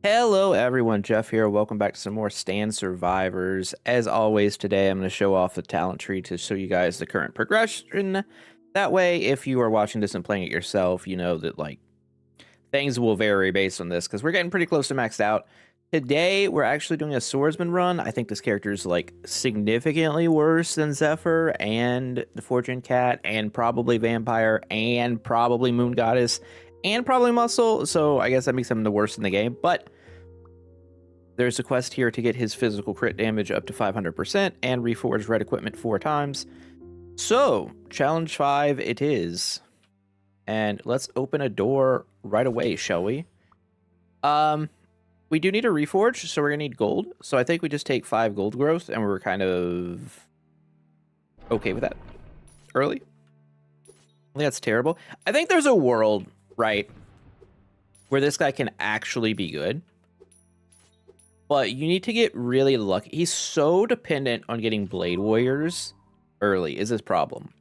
Hello everyone, Jeff here. Welcome back to some more Stand Survivors. As always, today I'm going to show off the talent tree to show you guys the current progression. That way, if you are watching this and playing it yourself, you know that like things will vary based on this because we're getting pretty close to maxed out. Today, we're actually doing a swordsman run. I think this character is like significantly worse than Zephyr and the Fortune Cat and probably Vampire and probably Moon Goddess and probably Muscle. So I guess that makes him the worst in the game. But there's a quest here to get his physical crit damage up to 500% and reforge red equipment 4 times. So, challenge 5 it is. And let's open a door right away, shall we? We do need a reforge, so we're gonna need gold. So I think we just take 5 gold growth, and we're kind of okay with that. Early? I think that's terrible. I think there's a world, right, where this guy can actually be good. But you need to get really lucky. He's so dependent on getting Blade Warriors early is his problem,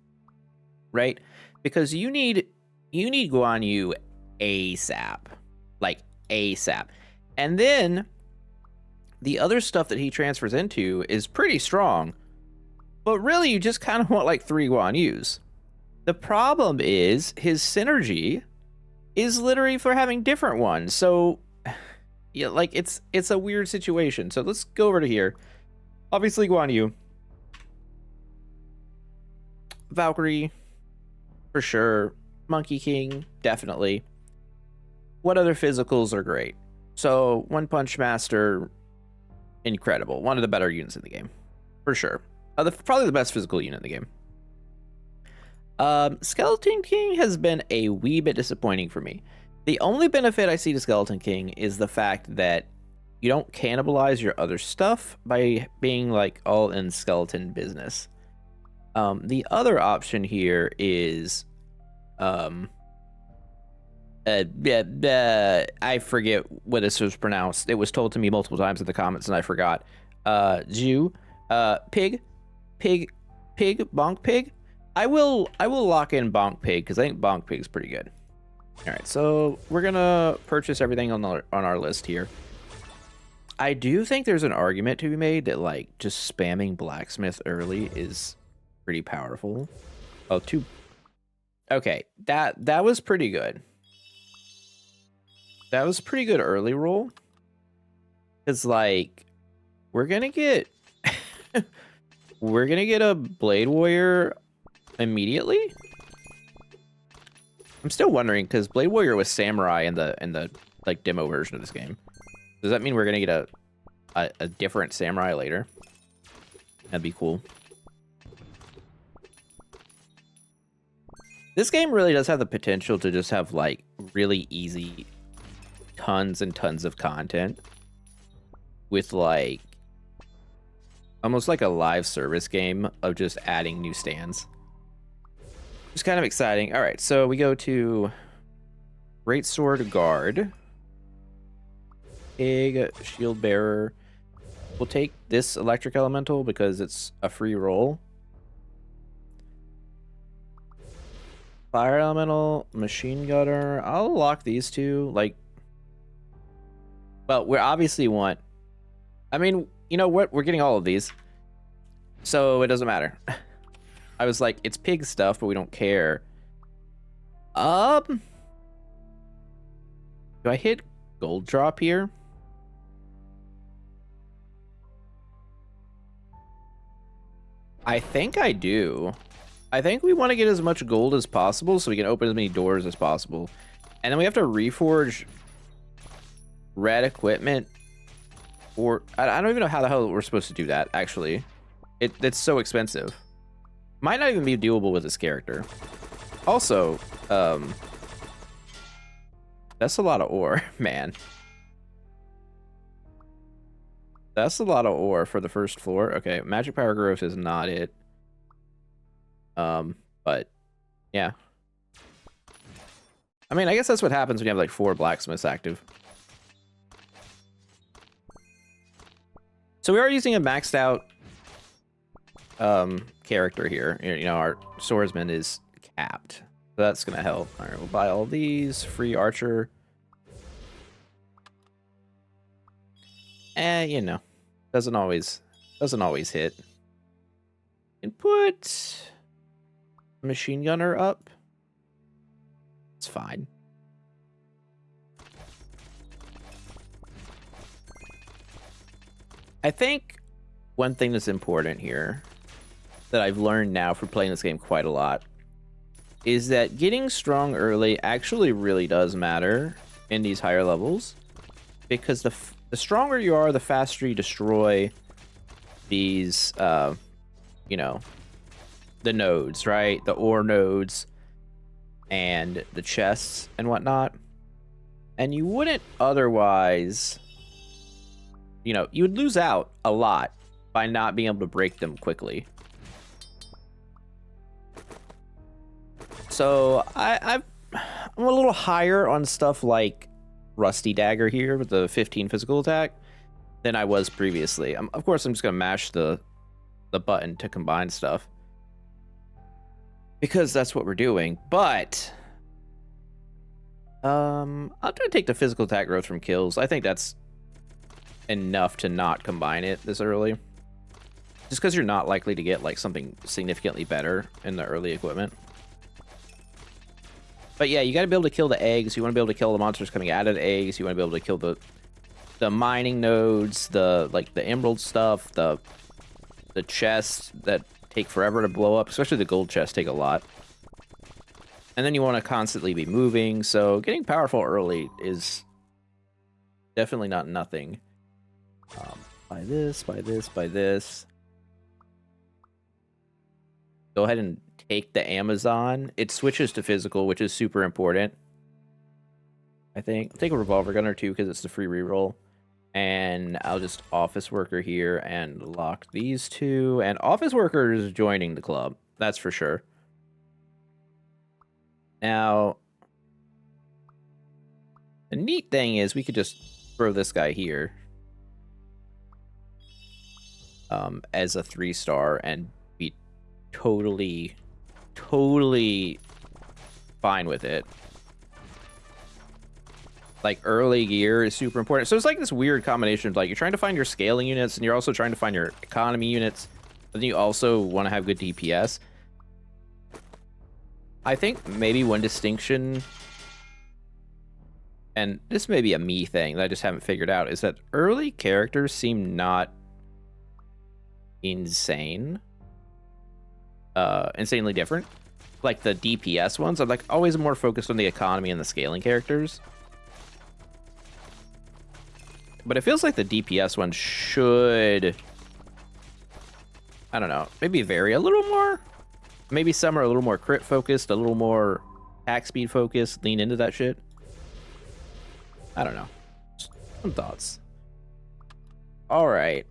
right? Because you need Guan Yu ASAP, like ASAP. And then the other stuff that he transfers into is pretty strong, but really you just kind of want like 3 Guan Yus. The problem is his synergy is literally for having different ones. So yeah, like it's a weird situation. So let's go over to here. Obviously Guan Yu. Valkyrie, for sure. Monkey King, definitely. What other physicals are great? So, One Punch Master, incredible. One of the better units in the game, for sure. Probably the best physical unit in the game. Skeleton King has been a wee bit disappointing for me. The only benefit I see to Skeleton King is the fact that you don't cannibalize your other stuff by being like all in skeleton business. The other option here is, I forget what this was pronounced. It was told to me multiple times in the comments and I forgot. Jew, Pig, Bonk Pig. I will lock in Bonk Pig because I think Bonk Pig's pretty good. All right, so we're gonna purchase everything on our list here. I do think there's an argument to be made that like just spamming blacksmith early is pretty powerful. Oh, two. Okay, that was pretty good. That was pretty good early roll. It's like we're gonna get we're gonna get a Blade Warrior immediately. I'm still wondering because Blade Warrior was Samurai in the like demo version of this game. Does that mean we're gonna get a different Samurai later? That'd be cool. This game really does have the potential to just have like really easy tons and tons of content with like almost like a live service game of just adding new stands. It's kind of exciting. All right, so we go to Great Sword Guard, Pig, Shield Bearer. We'll take this Electric Elemental because it's a free roll. Fire Elemental, Machine Gunner. I'll lock these two. Like, well, we obviously want. I mean, you know what? We're getting all of these, so it doesn't matter. I was like, it's pig stuff, but we don't care. Do I hit gold drop here? I think I do. I think we want to get as much gold as possible so we can open as many doors as possible. And then we have to reforge red equipment. Or I don't even know how the hell we're supposed to do that, actually. It's so expensive. Might not even be doable with this character. Also, that's a lot of ore, man. That's a lot of ore for the first floor. Okay, magic power growth is not it. But yeah. I mean, I guess that's what happens when you have like 4 blacksmiths active. So we are using a maxed out character here. You know, our swordsman is capped. So that's gonna help. All right, we'll buy all these. Free archer. you know, doesn't always hit. And put a machine gunner up. It's fine. I think one thing that's important here that I've learned now from playing this game quite a lot is that getting strong early actually really does matter in these higher levels, because the stronger you are, the faster you destroy these, you know, the nodes, right? The ore nodes and the chests and whatnot. And you wouldn't otherwise, you know, you would lose out a lot by not being able to break them quickly. So I'm a little higher on stuff like Rusty Dagger here with the 15 physical attack than I was previously. Of course, I'm just gonna mash the button to combine stuff because that's what we're doing. But I'm gonna take the physical attack growth from kills. I think that's enough to not combine it this early, just because you're not likely to get like something significantly better in the early equipment. But yeah, you got to be able to kill the eggs. You want to be able to kill the monsters coming out of the eggs. You want to be able to kill the mining nodes, the emerald stuff, the chests that take forever to blow up, especially the gold chests take a lot. And then you want to constantly be moving, so getting powerful early is definitely not nothing. Buy this, buy this, buy this. Go ahead and take the Amazon. It switches to physical, which is super important. I think I'll take a revolver gunner too because it's the free reroll. And I'll just office worker here and lock these two. And office worker is joining the club, that's for sure. Now, the neat thing is we could just throw this guy here as a 3-star and be totally fine with it. Like, early gear is super important. So it's like this weird combination of, like, you're trying to find your scaling units and you're also trying to find your economy units, but then you also want to have good DPS. I think maybe one distinction, and this may be a me thing that I just haven't figured out, is that early characters seem not insanely different. Like the DPS ones are like always more focused on the economy and the scaling characters. But it feels like the DPS one should, I don't know, maybe vary a little more. Maybe some are a little more crit focused, a little more attack speed focused, lean into that shit. I don't know. Some thoughts. All right.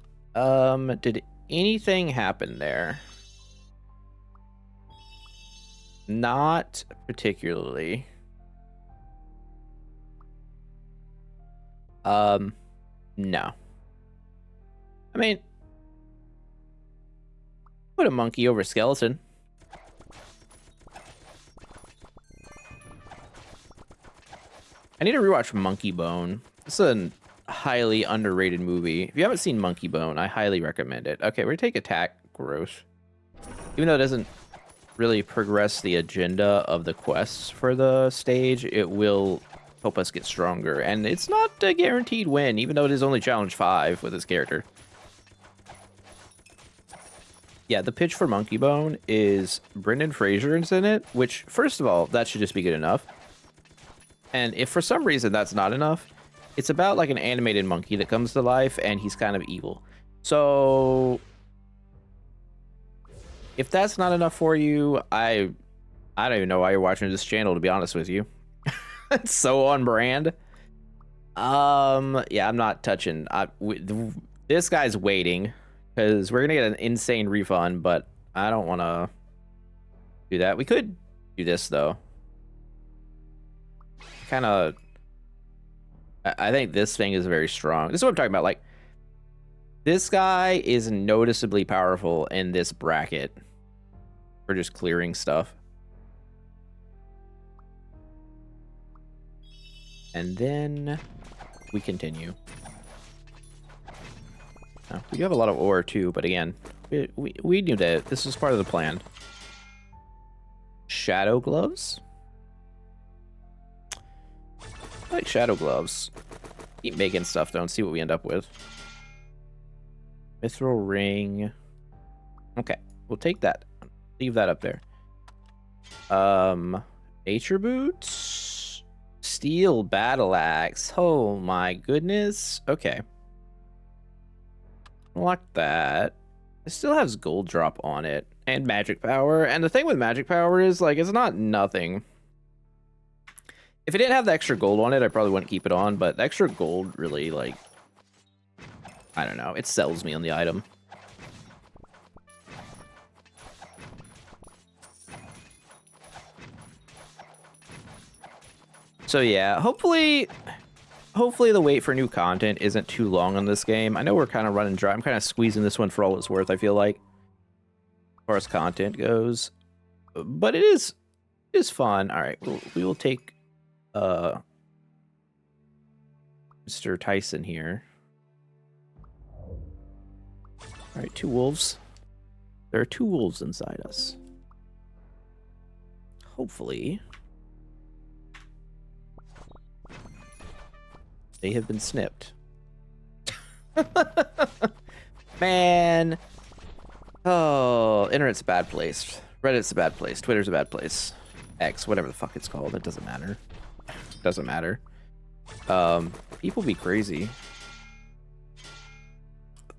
Did anything happen there? Not particularly. No. I mean, put a monkey over skeleton. I need to rewatch Monkey Bone. It's a highly underrated movie. If you haven't seen Monkey Bone, I highly recommend it. Okay, we're gonna take attack growth. Even though it doesn't really progress the agenda of the quests for the stage, it will help us get stronger. And it's not a guaranteed win, even though it is only challenge 5 with this character. Yeah, the pitch for Monkey Bone is Brendan Fraser is in it, which, first of all, that should just be good enough. And if for some reason that's not enough, it's about like an animated monkey that comes to life and he's kind of evil. So if that's not enough for you, I don't even know why you're watching this channel, to be honest with you. It's so on brand. Yeah, I'm not touching. This guy's waiting because we're gonna get an insane refund, but I don't want to do that. We could do this though. Kind of, I think this thing is very strong. This is what I'm talking about. Like, this guy is noticeably powerful in this bracket for just clearing stuff. And then we continue. We do have a lot of ore too, but again, we knew that this was part of the plan. Shadow gloves? I like shadow gloves. Keep making stuff though and see what we end up with. Mithril ring. Okay, we'll take that. Leave that up there. Nature boots. Steel battle axe. Oh my goodness. Okay. Unlock that. It still has gold drop on it and magic power. And the thing with magic power is like it's not nothing. If it didn't have the extra gold on it, I probably wouldn't keep it on, but the extra gold really like I don't know, it sells me on the item. So yeah, hopefully the wait for new content isn't too long on this game. I know we're kind of running dry. I'm kind of squeezing this one for all it's worth, I feel like, as far as content goes. But it is fun. All right, we will take Mr. Tyson here. All right, 2 wolves. There are 2 wolves inside us. Hopefully they have been snipped. Man. Oh, internet's a bad place. Reddit's a bad place. Twitter's a bad place. X, whatever the fuck it's called. It doesn't matter. Doesn't matter. People be crazy.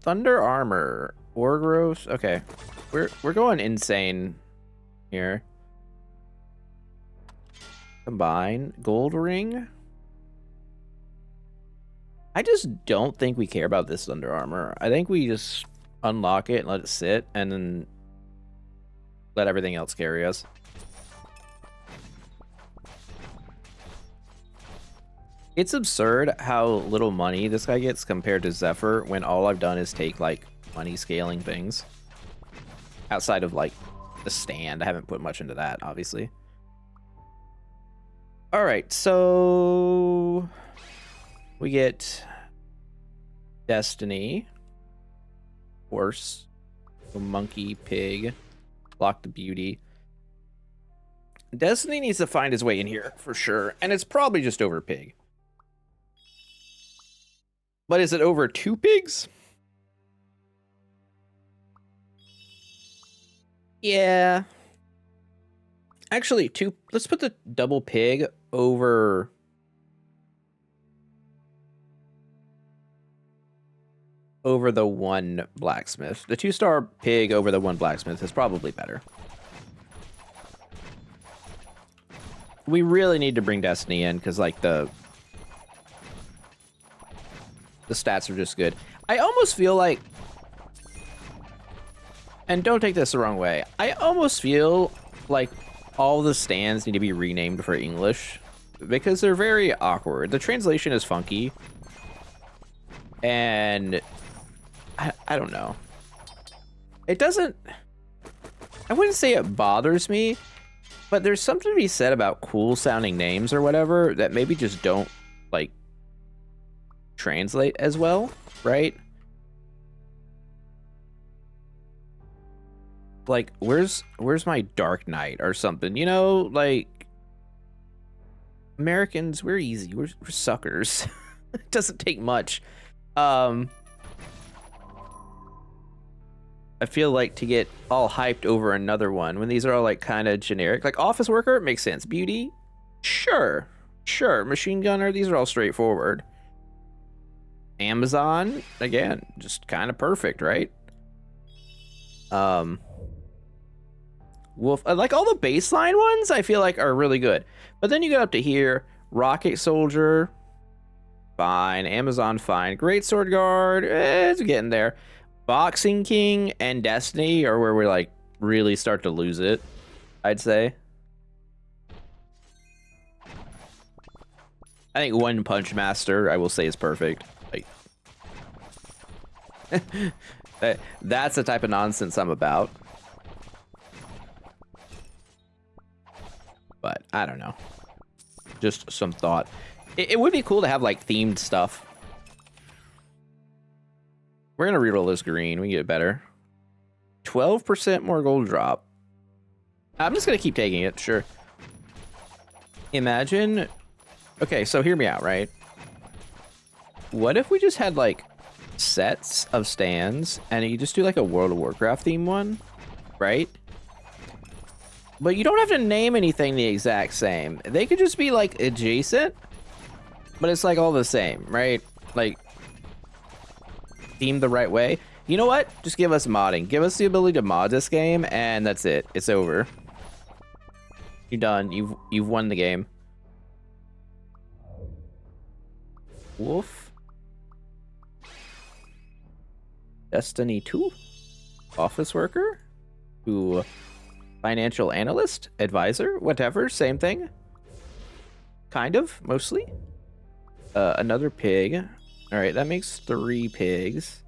Thunder armor. Ore growth. Okay. We're going insane here. Combine. Gold ring. I just don't think we care about this thunder armor. I think we just unlock it and let it sit and then let everything else carry us. It's absurd how little money this guy gets compared to Zephyr when all I've done is take like money scaling things. Outside of like the stand. I haven't put much into that, obviously. Alright, so we get Destiny, horse, a monkey, pig, lock the beauty. Destiny needs to find his way in here for sure, and it's probably just over pig. But is it over 2 pigs? Yeah. Actually, 2. Let's put the double pig over the 1 blacksmith. The 2-star pig over the 1 blacksmith is probably better. We really need to bring Destiny in because like the stats are just good. I almost feel like, and don't take this the wrong way, I almost feel like all the stands need to be renamed for English because they're very awkward. The translation is funky, and I don't know. It doesn't, I wouldn't say it bothers me, but there's something to be said about cool sounding names or whatever that maybe just don't like translate as well, right? Like, where's my Dark Knight or something? You know, like Americans, we're easy. We're suckers. It doesn't take much. I feel like to get all hyped over another one when these are all like kind of generic, like office worker makes sense. Beauty, sure. Machine gunner, these are all straightforward. Amazon, again, just kind of perfect, right? Wolf, like all the baseline ones I feel like are really good, but then you get up to here, rocket soldier, fine. Amazon, fine. Great sword guard, it's getting there. Boxing king and Destiny are where we like really start to lose it, I'd say. I think One Punch Master, I will say, is perfect. Like, that's the type of nonsense I'm about. But I don't know. Just some thought. It would be cool to have like themed stuff. We're gonna reroll this green. We can get it better. 12% more gold drop. I'm just gonna keep taking it, sure. Imagine... Okay, so hear me out, right? What if we just had, like, sets of stands, and you just do, like, a World of Warcraft theme one, right? But you don't have to name anything the exact same. They could just be, like, adjacent, but it's, like, all the same, right? Like, themed the right way. You know what? Just give us modding. Give us the ability to mod this game, and that's it. It's over. You're done. You've won the game. Wolf. Destiny 2. Office worker. Ooh. Financial analyst. Advisor. Whatever. Same thing. Kind of. Mostly. Another pig. Alright, that makes 3 pigs.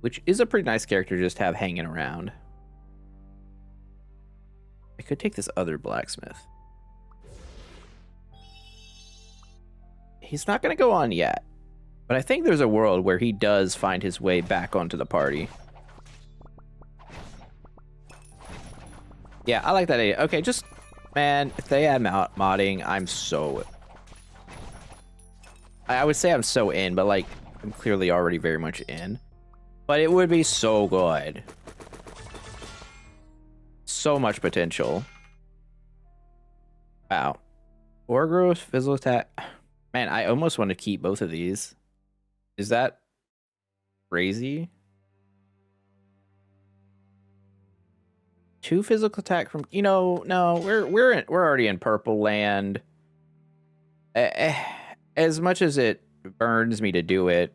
Which is a pretty nice character to just have hanging around. I could take this other blacksmith. He's not going to go on yet. But I think there's a world where he does find his way back onto the party. Yeah, I like that idea. Okay, just... Man, if they add modding, I'm so... I would say I'm so in, but, like, I'm clearly already very much in. But it would be so good. So much potential. Wow. Ore growth, physical attack. Man, I almost want to keep both of these. Is that crazy? 2 physical attack from... You know, no, we're already in purple land. As much as it burns me to do it,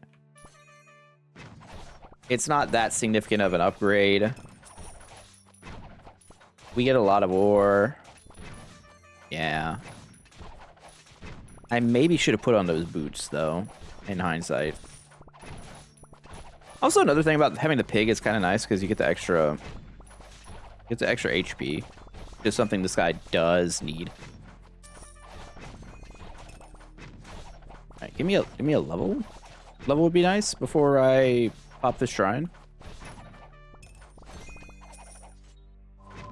it's not that significant of an upgrade. We get a lot of ore. Yeah. I maybe should have put on those boots, though, in hindsight. Also, another thing about having the pig is kind of nice, because you get the extra... HP. Just something this guy does need. Alright, give me a level. Level would be nice before I pop the shrine.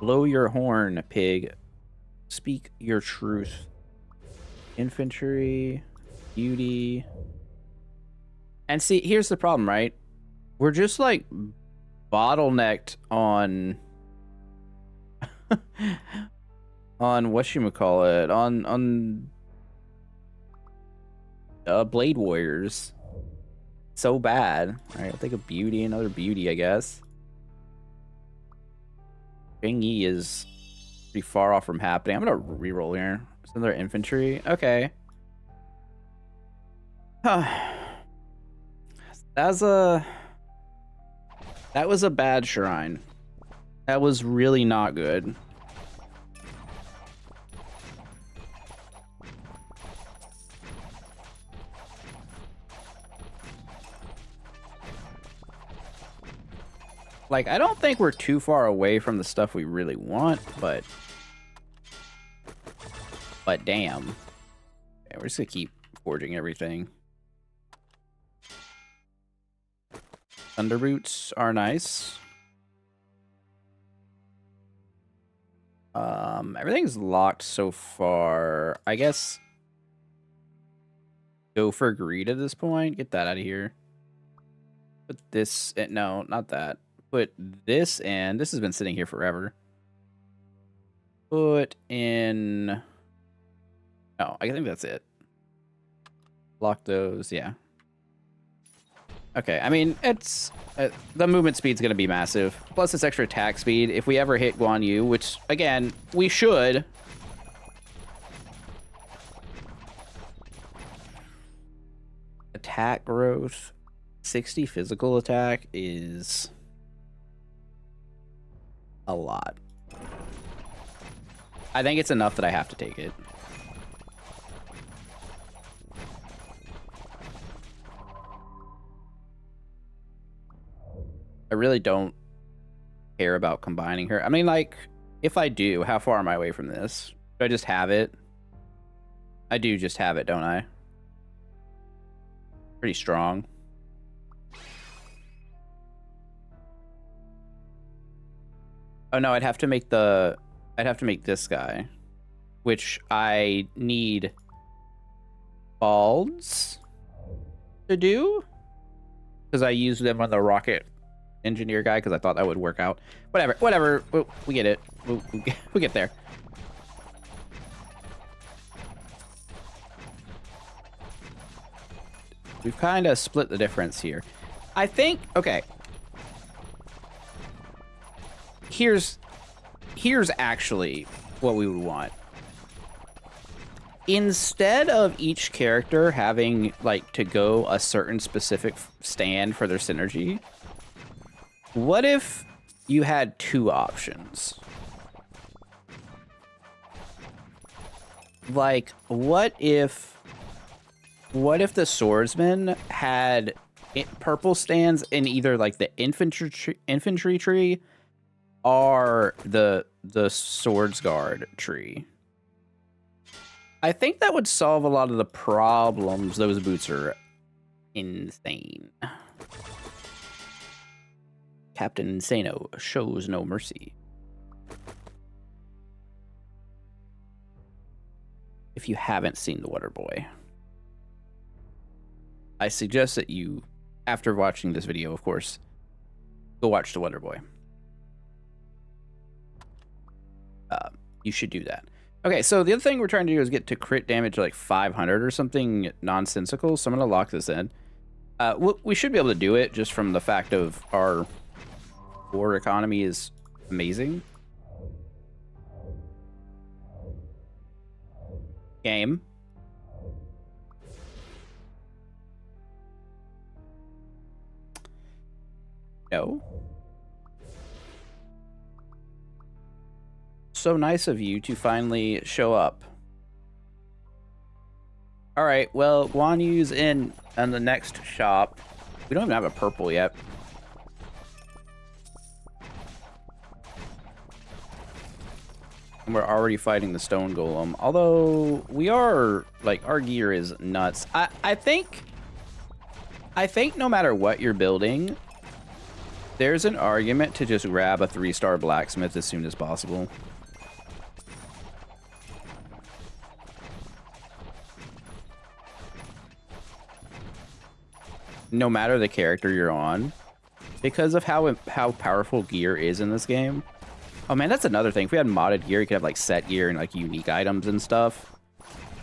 Blow your horn, pig. Speak your truth. Infantry, beauty. And see, here's the problem, right? We're just like bottlenecked on on whatchamacallit, on Blade Warriors. So bad. Alright, I'll take a beauty, another beauty, I guess. Bingy is pretty far off from happening. I'm gonna reroll here. It's another infantry. Okay. That was a bad shrine. That was really not good. Like, I don't think we're too far away from the stuff we really want, but damn. Okay, we're just gonna keep forging everything. Thunder boots are nice. Everything's locked so far. I guess go for greed at this point. Get that out of here. Put this in. No, not that. Put this in. This has been sitting here forever. Put in... Oh, I think that's it. Lock those, yeah. Okay, I mean, it's... the movement speed's going to be massive. Plus this extra attack speed. If we ever hit Guan Yu, which, again, we should... Attack growth. 60 physical attack is... a lot. I think it's enough that I have to take it. I really don't care about combining her. I mean, like, if I do, how far am I away from this? Do I just have it? I do just have it, don't I? Pretty strong. Oh no, I'd have to make this guy, which I need balds to do because I used them on the rocket engineer guy because I thought that would work out. Whatever. We get it. We get there. We've kind of split the difference here. I think, okay. Here's actually what we would want. Instead of each character having, like, to go a certain specific stand for their synergy, what if you had 2 options? Like, what if the swordsman had purple stands in either like the infantry tree or the swords guard tree? I think that would solve a lot of the problems. Those boots are insane. Captain Insano shows no mercy. If you haven't seen The Water Boy, I suggest that you, after watching this video, of course, go watch The Wonder Boy. You should do that. Okay, so the other thing we're trying to do is get to crit damage like 500 or something nonsensical. So I'm going to lock this in. We should be able to do it just from the fact of our war economy is amazing. Game. No. So nice of you to finally show up. All right, well, Guan Yu's in the next shop. We don't even have a purple yet. And we're already fighting the stone golem. Although we are, like, our gear is nuts. I think no matter what you're building, there's an argument to just grab a 3-star blacksmith as soon as possible. No matter the character you're on, because of how powerful gear is in this game. Oh man, that's another thing. If we had modded gear, you could have like set gear and like unique items and stuff.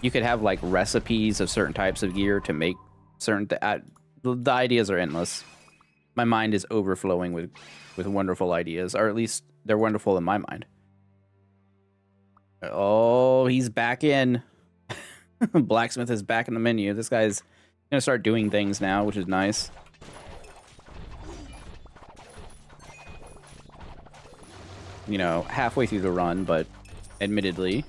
You could have like recipes of certain types of gear to make certain. The ideas are endless. My mind is overflowing with wonderful ideas, or at least they're wonderful in my mind. Oh, he's back in. Blacksmith is back in the menu. This guy's gonna start doing things now, which is nice. You know, halfway through the run, but admittedly,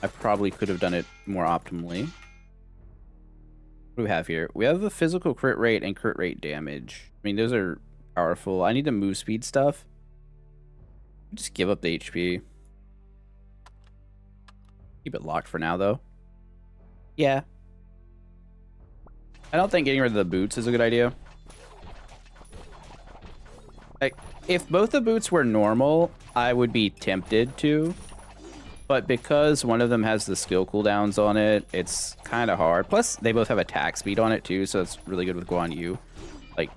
I probably could have done it more optimally. What do we have here? We have the physical crit rate and crit rate damage. I mean, those are powerful. I need the move speed stuff. Just give up the HP. Keep it locked for now, though. Yeah. I don't think getting rid of the boots is a good idea. Like, if both the boots were normal, I would be tempted to. But because one of them has the skill cooldowns on it, it's kind of hard. Plus, they both have attack speed on it, too, so it's really good with Guan Yu. Like,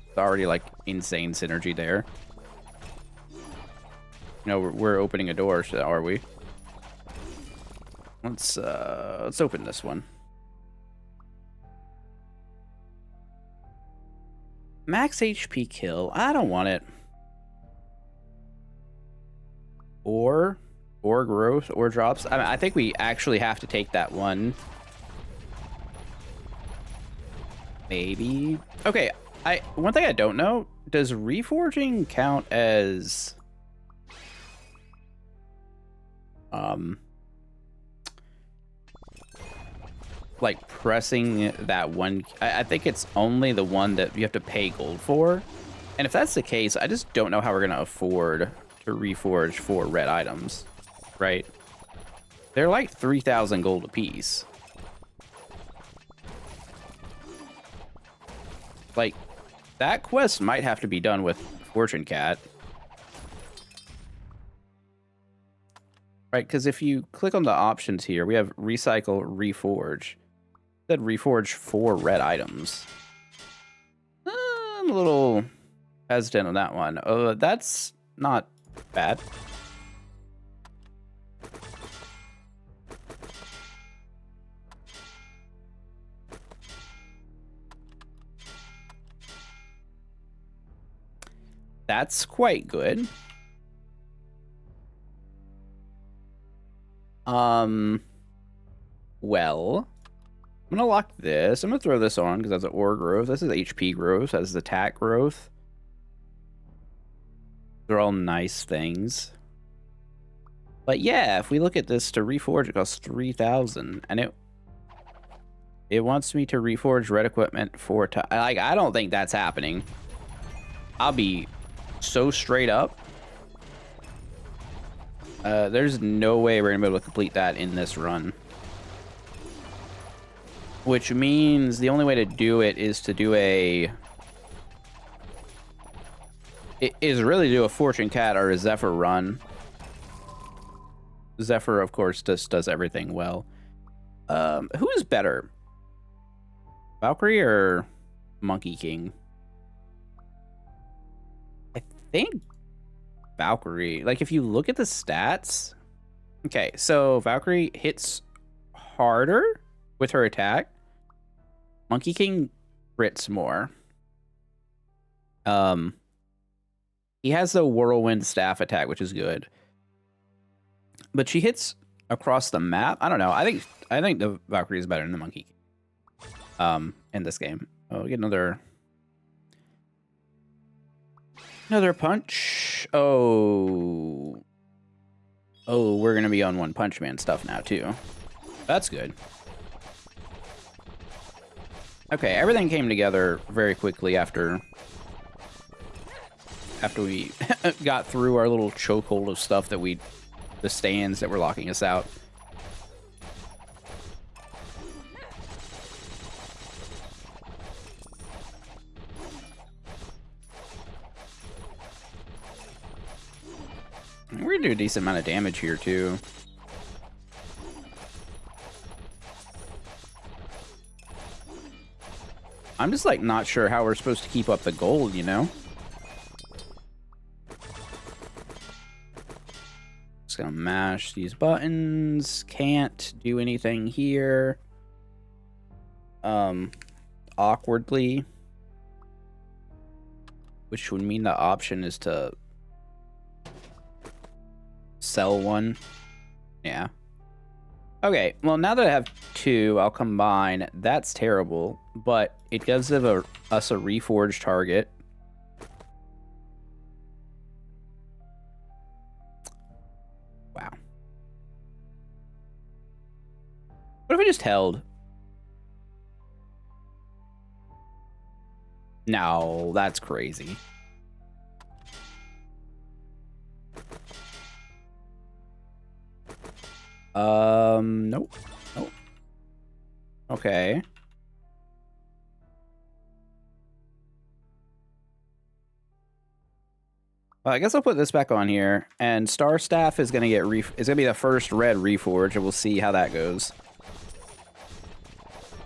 it's already, like, insane synergy there. You know, we're opening a door, are we? Let's open this one. Max HP kill. I don't want it. Or growth, or drops. I mean, I think we actually have to take that one. Maybe. Okay, one thing I don't know, does reforging count as like pressing that one? I think it's only the one that you have to pay gold for. And if that's the case, I just don't know how we're gonna afford to reforge 4 red items, right? They're like 3,000 gold apiece. Like, that quest might have to be done with Fortune Cat. Right, because if you click on the options here, we have recycle, reforge. It said reforge 4 red items. I'm a little hesitant on that one. That's not bad. That's quite good. Well, I'm gonna lock this. I'm gonna throw this on because that's an ore growth. This is HP growth. That's attack growth. They're all nice things. But yeah, if we look at this to reforge, it costs 3,000, and it wants me to reforge red equipment 4 times. Like, I don't think that's happening. I'll be so straight up. There's no way we're gonna be able to complete that in this run. Which means the only way to do it is to do really do a Fortune Cat or a Zephyr run. Zephyr, of course, just does everything well. Who is better? Valkyrie or Monkey King? I think Valkyrie. Like, if you look at the stats... Okay, so Valkyrie hits harder with her attack. Monkey King crits more. He has the whirlwind staff attack, which is good. But she hits across the map. I don't know. I think the Valkyrie is better than the Monkey King. In this game. Oh, we get another punch. Oh, we're gonna be on One Punch Man stuff now too. That's good. Okay, everything came together very quickly after we got through our little chokehold of stuff the stands that were locking us out. We're gonna do a decent amount of damage here too. I'm just like not sure how we're supposed to keep up the gold, you know? Just gonna mash these buttons. Can't do anything here. Awkwardly. Which would mean the option is to sell one. Yeah. Okay, well, now that I have 2, I'll combine. That's terrible, but it does give us a reforged target. Wow. What if we just held? No, that's crazy. Nope. Okay. Well, I guess I'll put this back on here, and Star Staff is gonna get is gonna be the first red reforge, and we'll see how that goes.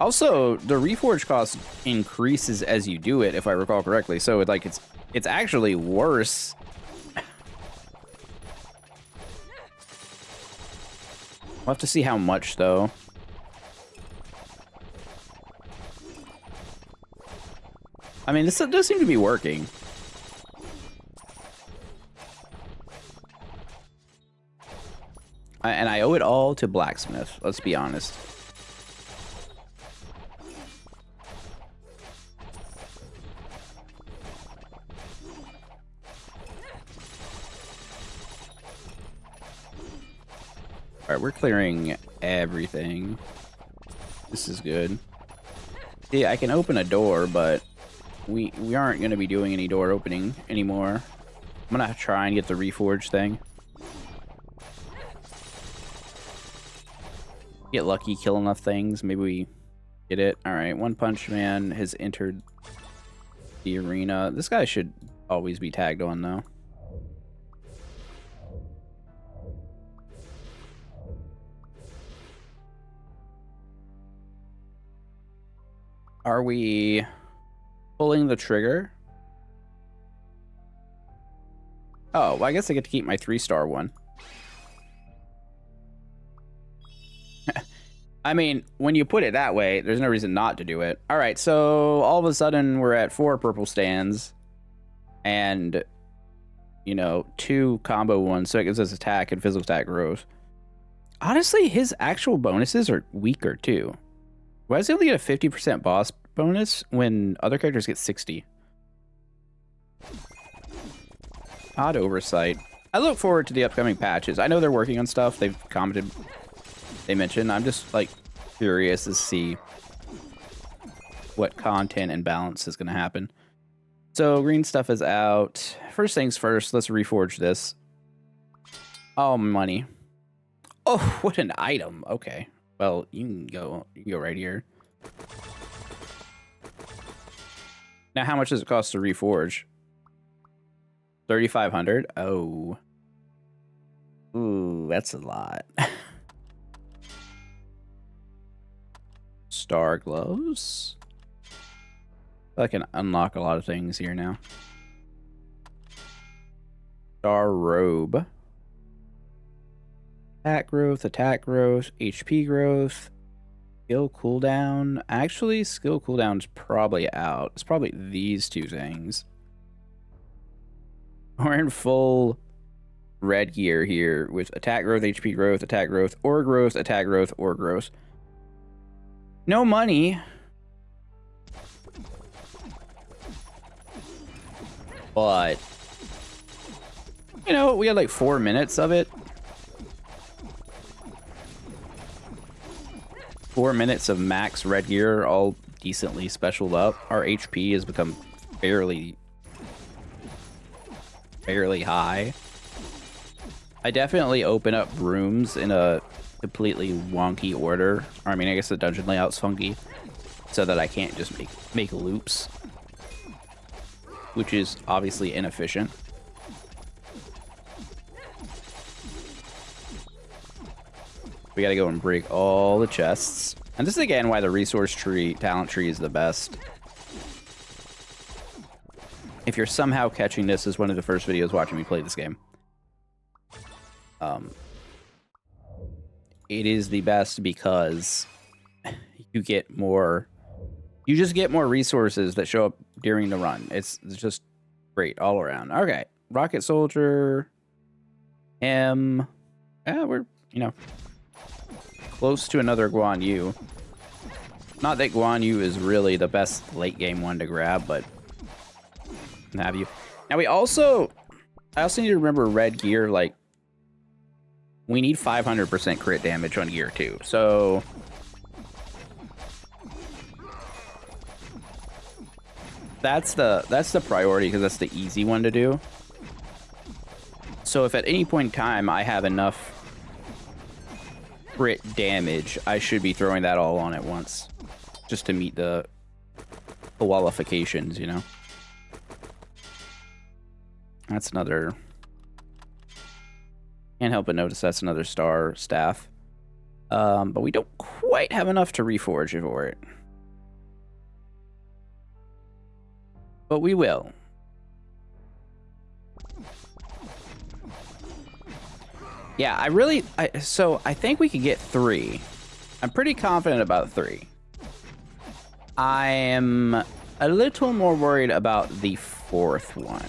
Also, the reforge cost increases as you do it, if I recall correctly. So it's actually worse. We'll have to see how much, though. I mean, this does seem to be working. And I owe it all to Blacksmith, let's be honest. Alright, we're clearing everything. This is good. Yeah, I can open a door, but we aren't going to be doing any door opening anymore. I'm going to try and get the reforge thing. Get lucky, kill enough things. Maybe we get it. Alright, One Punch Man has entered the arena. This guy should always be tagged on, though. Are we pulling the trigger? Oh, well, I guess I get to keep my 3-star one. I mean, when you put it that way, there's no reason not to do it. All right, so all of a sudden we're at 4 purple stands and, you know, 2 combo ones. So it gives us attack and physical attack growth. Honestly, his actual bonuses are weaker too. Why does he only get a 50% boss bonus when other characters get 60? Odd oversight. I look forward to the upcoming patches. I know they're working on stuff. They've commented, they mentioned. I'm just like curious to see what content and balance is going to happen. So green stuff is out. First things first, let's reforge this. Oh, money. Oh, what an item. Okay. Well, you can go right here. Now, how much does it cost to reforge? 3,500. Oh. Ooh, that's a lot. Star gloves. I can unlock a lot of things here now. Star robe. Attack growth, HP growth, skill cooldown. Actually, skill cooldown's probably out. It's probably these 2 things. We're in full red gear here with attack growth, HP growth, attack growth, or growth, attack growth, or growth. No money. But, you know, we had like 4 minutes of it. 4 minutes of max red gear, all decently specialed up. Our HP has become fairly high. I definitely open up rooms in a completely wonky order. Or, I mean, I guess the dungeon layout's funky, so that I can't just make loops, which is obviously inefficient. We gotta go and break all the chests. And this is again why the resource tree, talent tree is the best. If you're somehow catching this as one of the first videos watching me play this game. It is the best because you get more, you just get more resources that show up during the run. It's just great all around. Okay, Rocket Soldier. We're, you know, close to another Guan Yu. Not that Guan Yu is really the best late game one to grab, but have you. Now I also need to remember red gear, like, we need 500% crit damage on gear too. So that's the priority because that's the easy one to do. So if at any point in time I have enough crit damage, I should be throwing that all on at once, just to meet the qualifications, you know. That's another. Can't help but notice that's another star staff. But we don't quite have enough to reforge for it. But we will. Yeah, so I think we could get 3. I'm pretty confident about 3. I am a little more worried about the 4th one.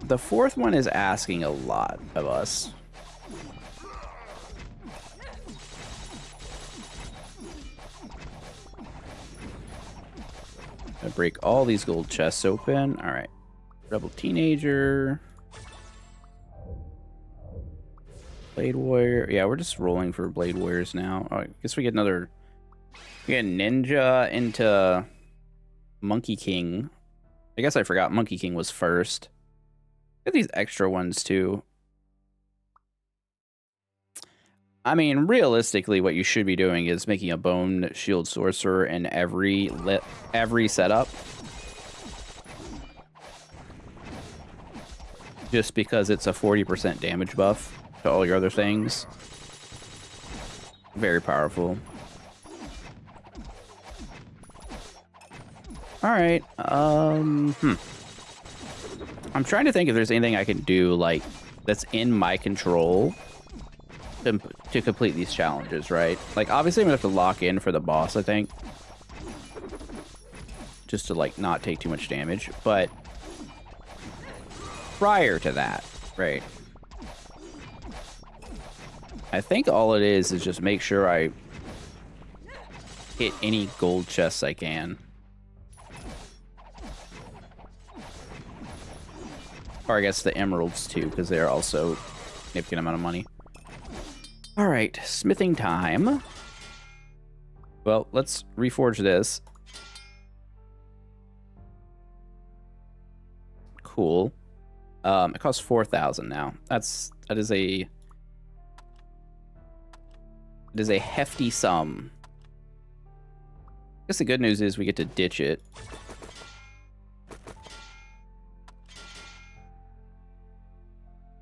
The 4th one is asking a lot of us. I break all these gold chests open. All right. Rebel Teenager. Blade Warrior. Yeah, we're just rolling for Blade Warriors now. Oh, I guess we get another. We get Ninja into Monkey King. I guess I forgot Monkey King was first. Get these extra ones too. I mean, realistically, what you should be doing is making a Bone Shield Sorcerer in every setup. just because it's a 40% damage buff to all your other things. Very powerful. All right. I'm trying to think if there's anything I can do like that's in my control to complete these challenges, right? Like obviously I'm gonna have to lock in for the boss, I think, just to like not take too much damage. But prior to that, right? I think all it is just make sure I hit any gold chests I can. Or I guess the emeralds too, because they're also a significant amount of money. All right, smithing time. Well, let's reforge this. Cool. It costs 4,000 now. That is a hefty sum. I guess the good news is we get to ditch it.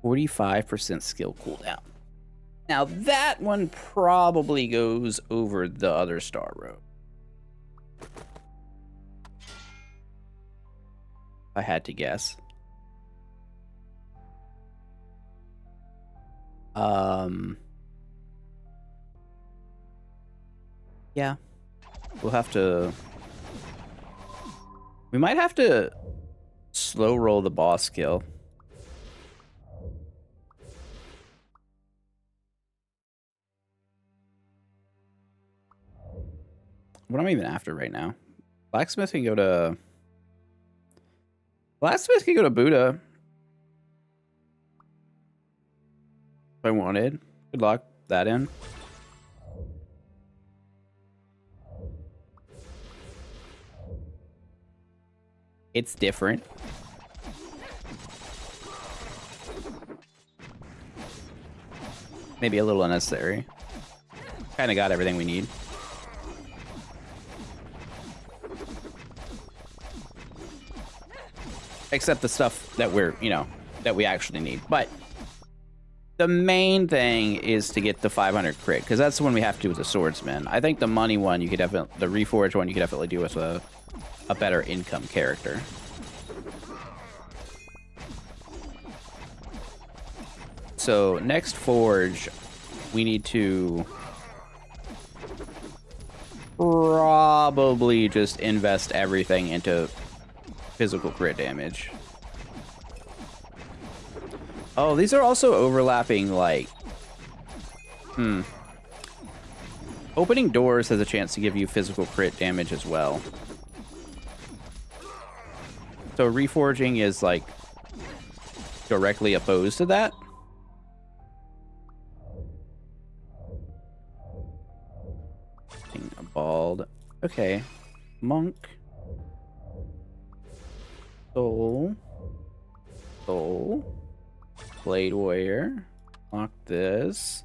%45% skill cooldown. Now that one probably goes over the other star road. I had to guess. Yeah. We'll have to... We might have to slow roll the boss kill. What am I even after right now? Blacksmith can go to Buddha. If I wanted. Good luck. That in. It's different. Maybe a little unnecessary. Kind of got everything we need. Except the stuff that we're, that we actually need. But the main thing is to get the 500 crit, because that's the one we have to do with the swordsman. I think the money one, you could definitely, the reforge one, you could definitely do with a better income character. So next forge, we need to probably just invest everything into physical crit damage. Oh, these are also overlapping, like... Opening doors has a chance to give you physical crit damage as well. So reforging is, like, directly opposed to that. A bald. Okay. Monk. Soul. Blade warrior. Lock this.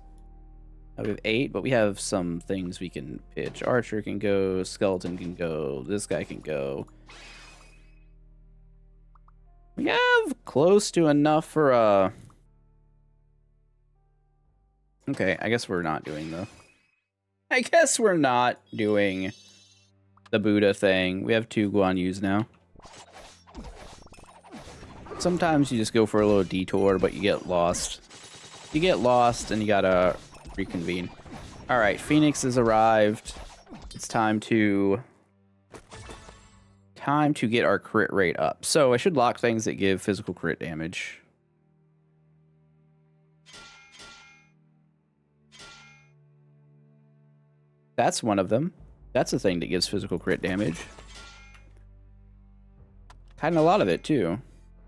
We have 8, but we have some things we can pitch. Archer can go. Skeleton can go. This guy can go. We have close to enough for a... Okay, I guess we're not doing the... I guess we're not doing the Buddha thing. We have 2 Guan Yus now. Sometimes you just go for a little detour, but you get lost. You get lost and you gotta reconvene. All right, Phoenix has arrived. It's time to get our crit rate up. So I should lock things that give physical crit damage. That's one of them. That's a thing that gives physical crit damage. Kind of a lot of it too.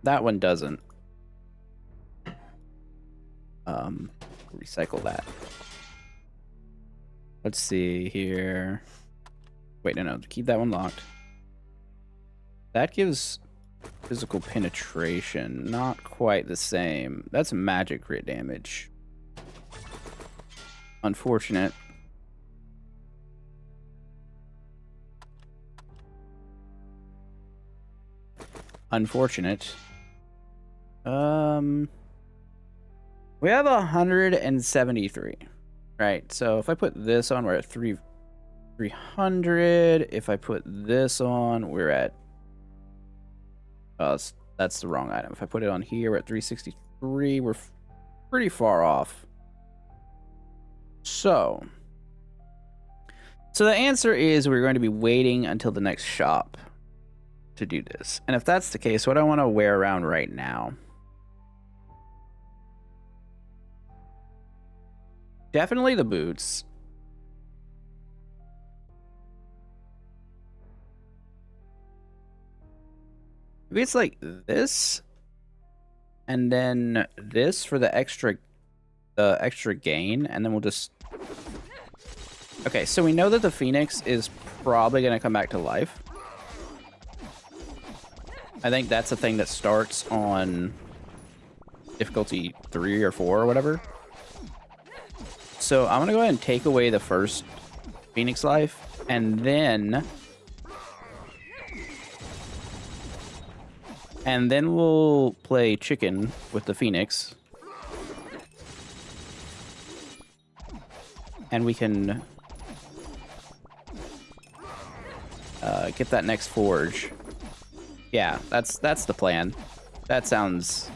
That one doesn't. Recycle that. Let's see here. Wait, no, keep that one locked. That gives physical penetration. Not quite the same. That's magic crit damage. Unfortunate. We have 173, right? So if I put this on, we're at 300. If I put this on, we're at... Oh, that's the wrong item. If I put it on here, we're at 363. We're pretty far off. So the answer is we're going to be waiting until the next shop to do this. And if that's the case, what I want to wear around right now... Definitely the boots. Maybe it's like this, and then this for the extra gain, and then we'll just... Okay, so we know that the Phoenix is probably going to come back to life. I think that's a thing that starts on difficulty 3 or 4 or whatever. So I'm going to go ahead and take away the first Phoenix life, and then we'll play chicken with the Phoenix. And we can get that next forge. Yeah, that's the plan. That sounds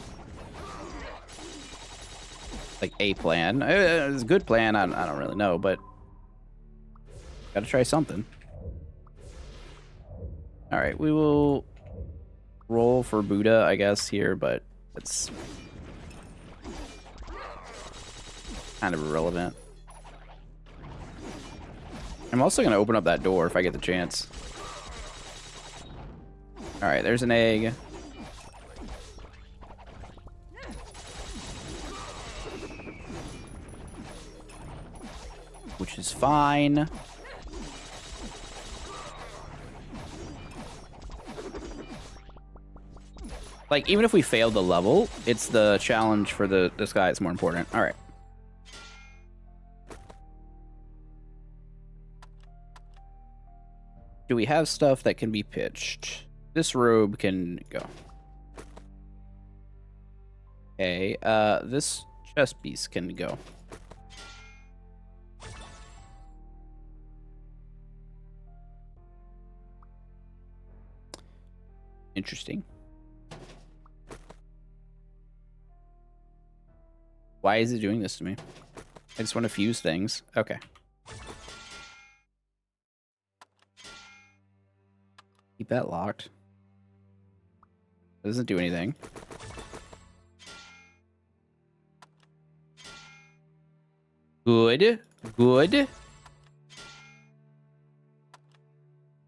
like a plan. It's a good plan. I don't really know, but gotta try something. All right, we will roll for Buddha, I guess, here, but it's kind of irrelevant. I'm also going to open up that door if I get the chance. All right, there's an egg. Which is fine. Like, even if we fail the level, it's the challenge for this guy that's more important. All right. Do we have stuff that can be pitched? This robe can go. Okay, this chest piece can go. Interesting. Why is it doing this to me? I just want to fuse things. Okay. Keep that locked. It doesn't do anything. Good. Good.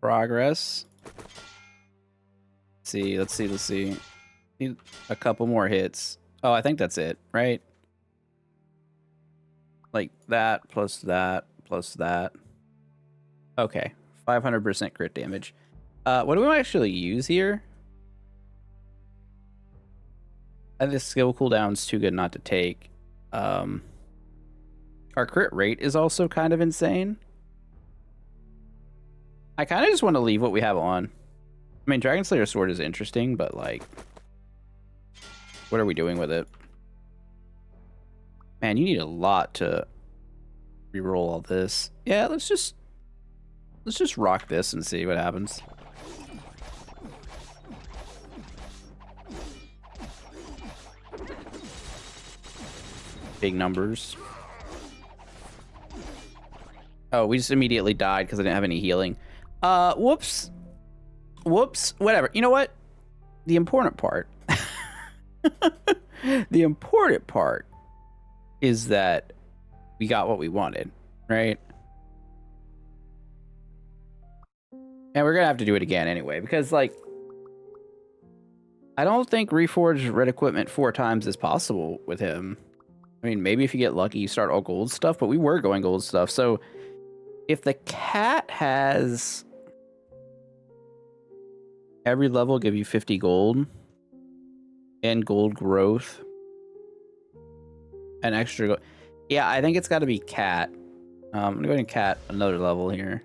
Progress. Let's see. Need a couple more hits. Oh, I think that's it, right? Like that, plus that, plus that. Okay. 500% crit damage. What do we actually use here? I think the skill cooldown's too good not to take. Our crit rate is also kind of insane. I kind of just want to leave what we have on. I mean, Dragon Slayer Sword is interesting, but like, what are we doing with it? Man, you need a lot to reroll all this. Yeah, let's just rock this and see what happens. Big numbers. Oh, we just immediately died because I didn't have any healing. Whoops. Whoops. Whatever. You know what? The important part. The important part is that we got what we wanted, right? And we're gonna have to do it again anyway, because like, I don't think reforged red equipment 4 times is possible with him. I mean, maybe if you get lucky, you start all gold stuff, but we were going gold stuff. So if the cat has every level give you 50 gold and gold growth and extra gold. Yeah, I think it's got to be cat. I'm going to go ahead and cat another level here.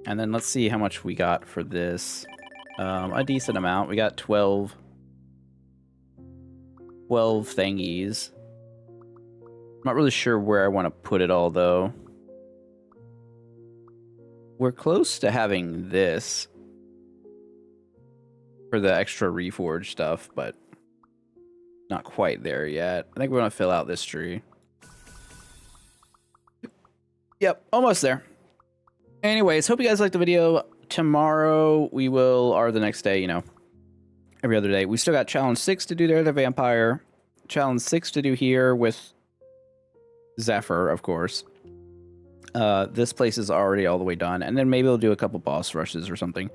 And then let's see how much we got for this. A decent amount. We got 12. 12 thingies. I'm not really sure where I want to put it all, though. We're close to having this for the extra reforged stuff, but not quite there yet. I think we're going to fill out this tree. Yep, almost there. Anyways, hope you guys liked the video. Tomorrow we will, or the next day, you know, every other day. We still got challenge 6 to do there, the vampire. Challenge 6 to do here with Zephyr, of course. This place is already all the way done. And then maybe we'll do a couple boss rushes or something.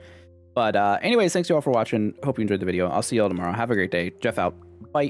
But anyways, thanks you all for watching. Hope you enjoyed the video. I'll see you all tomorrow. Have a great day. Jeff out. Bye.